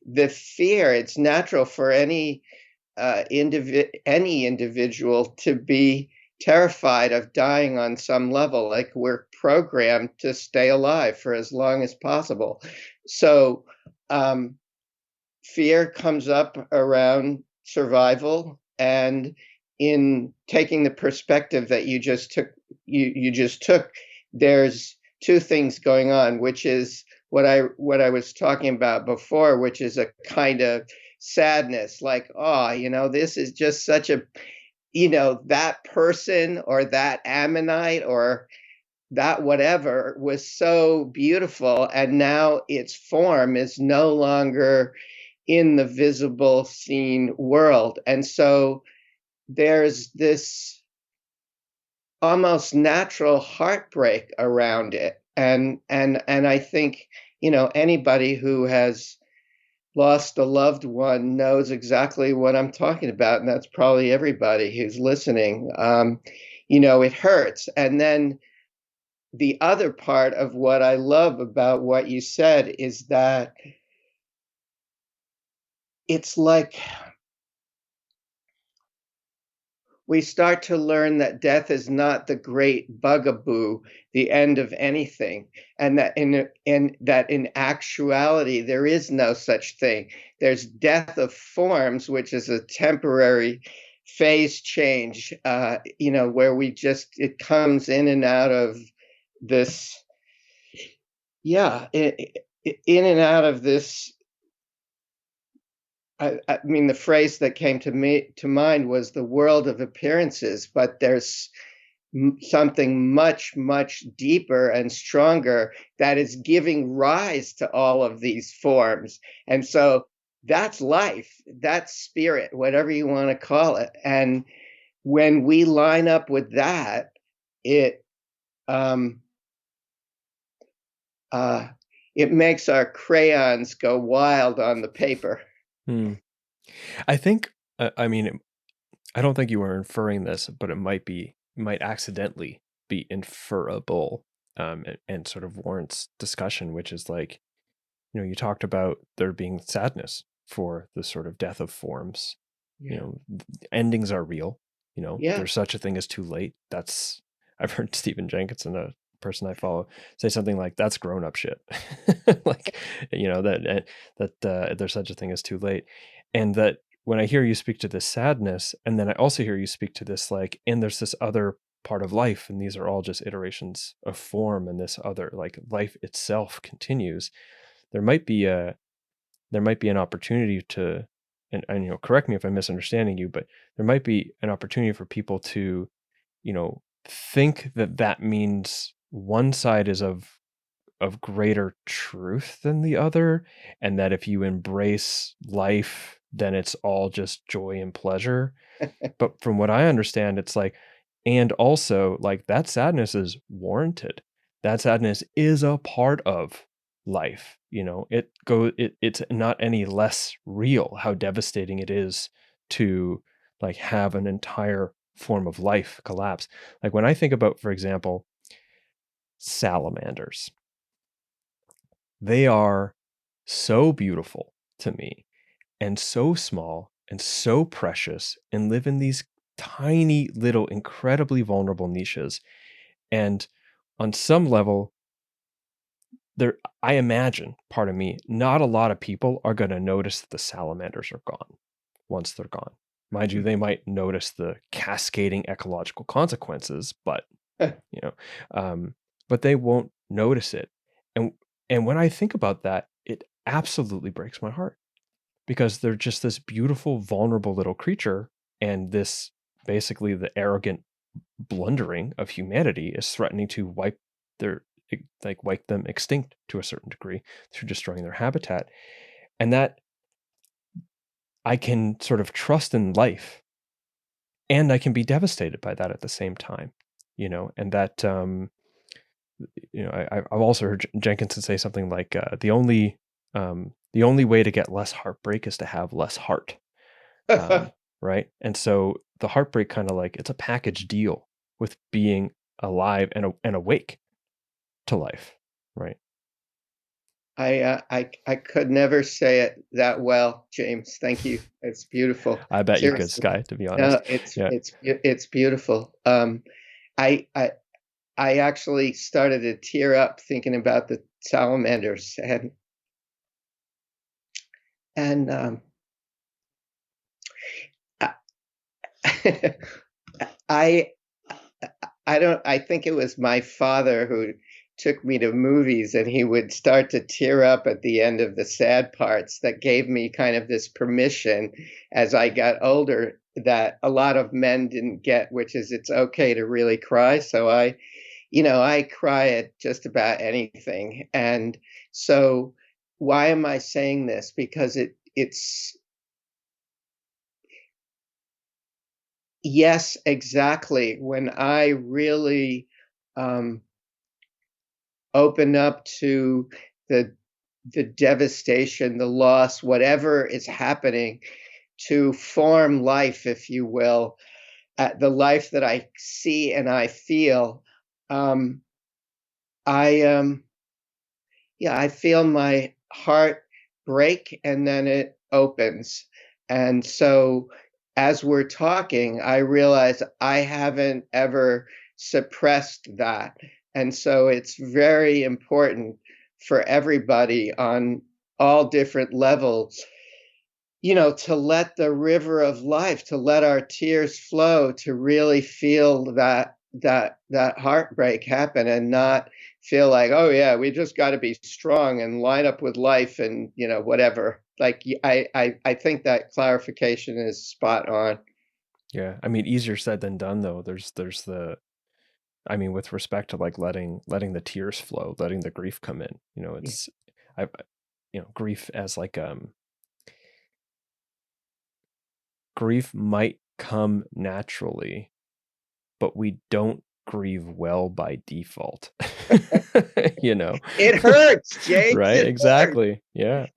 the fear, it's natural for any individual to be terrified of dying on some level. Like we're programmed to stay alive for as long as possible. So um, fear comes up around survival, and in taking the perspective that you just took, there's two things going on, which is what I was talking about before, which is a kind of sadness, like, oh, this is just such a, that person or that ammonite or that whatever was so beautiful, and now its form is no longer in the visible seen world. And so there's this almost natural heartbreak around it. And I think, anybody who has lost a loved one knows exactly what I'm talking about, and that's probably everybody who's listening. It hurts. And then the other part of what I love about what you said is that it's like we start to learn that death is not the great bugaboo, the end of anything, and that in actuality there is no such thing. There's death of forms, which is a temporary phase change, where it comes in and out of this, yeah, in and out of this. I mean, the phrase that came to mind was the world of appearances, but there's something much, much deeper and stronger that is giving rise to all of these forms. And so that's life, that's spirit, whatever you want to call it. And when we line up with that, it um, uh, it makes our crayons go wild on the paper. Hmm. I think, I mean, I don't think you were inferring this, but might accidentally be inferable, and sort of warrants discussion, which is like, you talked about there being sadness for the sort of death of forms. Yeah. Endings are real. Yeah. There's such a thing as too late. I've heard Stephen Jenkinson, a person I follow, say something like, "That's grown up shit." Like, that there's such a thing as too late, and that when I hear you speak to this sadness, and then I also hear you speak to this like, and there's this other part of life, and these are all just iterations of form, and this other, like, life itself continues. There might be a there might be an opportunity to, and correct me if I'm misunderstanding you, but there might be an opportunity for people to, think that that means one side is of greater truth than the other, and that if you embrace life, then it's all just joy and pleasure. But from what I understand, it's like, and also like that sadness is warranted. That sadness is a part of life. It's not any less real how devastating it is to like have an entire form of life collapse. Like when I think about, for example, salamanders, they are so beautiful to me, and so small and so precious, and live in these tiny little incredibly vulnerable niches. And on some level, there, I imagine, part of me, not a lot of people are going to notice that the salamanders are gone once they're gone. Mind you, they might notice the cascading ecological consequences, but you know um, but they won't notice it. And and when I think about that, it absolutely breaks my heart, because they're just this beautiful, vulnerable little creature, and this, basically, the arrogant blundering of humanity is threatening to their wipe them extinct to a certain degree through destroying their habitat. And that I can sort of trust in life, and I can be devastated by that at the same time. And that, I've also heard Jenkinson say something like, the only way to get less heartbreak is to have less heart. Right? And so the heartbreak kind of like, it's a package deal with being alive and awake to life, right? I could never say it that well, James. Thank you. It's beautiful. I bet you could, Seriously. Sky, to be No, honest. Yeah. it's beautiful. I I I actually started to tear up thinking about the salamanders, and I I I don't I think it was my father who took me to movies, and he would start to tear up at the end of the sad parts, that gave me kind of this permission as I got older that a lot of men didn't get, which is it's okay to really cry. So I cry at just about anything. And so why am I saying this? Because it's yes, exactly. When I really um, open up to the the devastation, the loss, whatever is happening, to form life, if you will, the life that I see and I feel. Um, I Yeah, I feel my heart break, and then it opens. And so as we're talking, I realize I haven't ever suppressed that. And so it's very important for everybody on all different levels, to let the river of life, to let our tears flow, to really feel that heartbreak happen, and not feel like, oh yeah, we just got to be strong and line up with life, and whatever. Like I think that clarification is spot on. Yeah. I mean, easier said than done, though. There's the I mean, with respect to like letting the tears flow, letting the grief come in. Yeah. It's I grief as like grief might come naturally, but we don't grieve well by default. you know It hurts, James. right, It hurts. exactly, yeah.